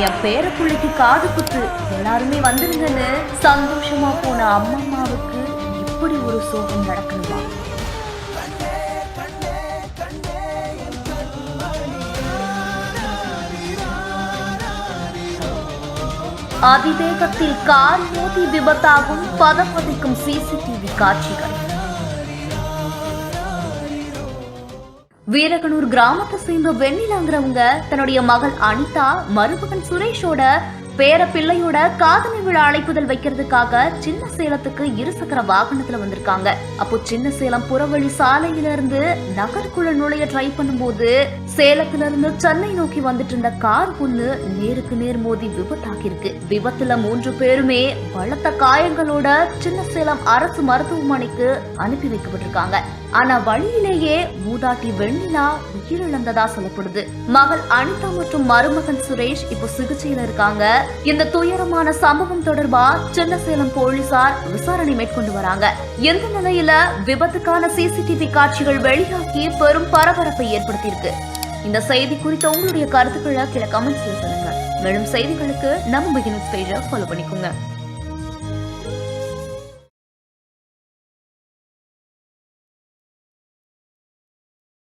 என் பேரப்புள்ளைக்கு காது குத்து, எல்லாருமே வந்துருங்கன்னு சந்தோஷமா போன அம்மாவுக்கு இப்படி ஒரு சோகம் நடக்கணுமா? அதிவேகத்தில் கார் மோதி விபத்தாகும் பதப்பதைக்கும் சிசிடிவி காட்சிகள். வீரகனூர் கிராமத்தை சேர்ந்த வெண்ணிலாங்கிறவங்க தன்னுடைய மகள் அனிதா மருமகன் சுரேஷோட பேர பிள்ளையோட காதணி விழா அழைப்புதல் வைக்கிறதுக்காக சின்ன சேலத்துக்கு இருசக்கர வாகனத்துல வந்திருக்காங்க. அப்போ சின்ன சேலம் புறவழி சாலையில இருந்து நகருக்குள்ள நுழைய ட்ரை பண்ணும்போது சேலத்துல இருந்து சென்னை நோக்கி வந்துட்டு இருந்த கார் ஒண்ணு நேருக்கு நேர் மோதி விபத்தாகி இருக்கு. விபத்துல 3 பேருமே பலத்த காயங்களோட சின்ன சேலம் அரசு மருத்துவமனைக்கு அனுப்பி வைக்கப்பட்டிருக்காங்க. ஆனா வழியிலேயே மூதாட்டி வெண்ணிலா உயிரிழந்ததா சொல்லப்படுது. மகள் அனிதா மற்றும் மருமகன் சுரேஷ் இப்போ சிகிச்சையில இருக்காங்க. இந்த துயரமான சம்பவம் தொடர்பா சின்னசேலம் போலீசார் விசாரணை மேற்கொண்டு வராங்க. இந்த நிலையில விபத்துக்கான சிசிடிவி காட்சிகள் வெளியாகி பெரும் பரபரப்பை ஏற்படுத்தியிருக்கு. இந்த செய்தி குறித்த உங்களுடைய கருத்துக்களை கீழே கமெண்ட்ஸ்ல சொல்லுங்க. மேலும் செய்திகளுக்கு நம்ம பிகினிங்ஸ் பேஜை ஃபாலோ பண்ணிக்கோங்க.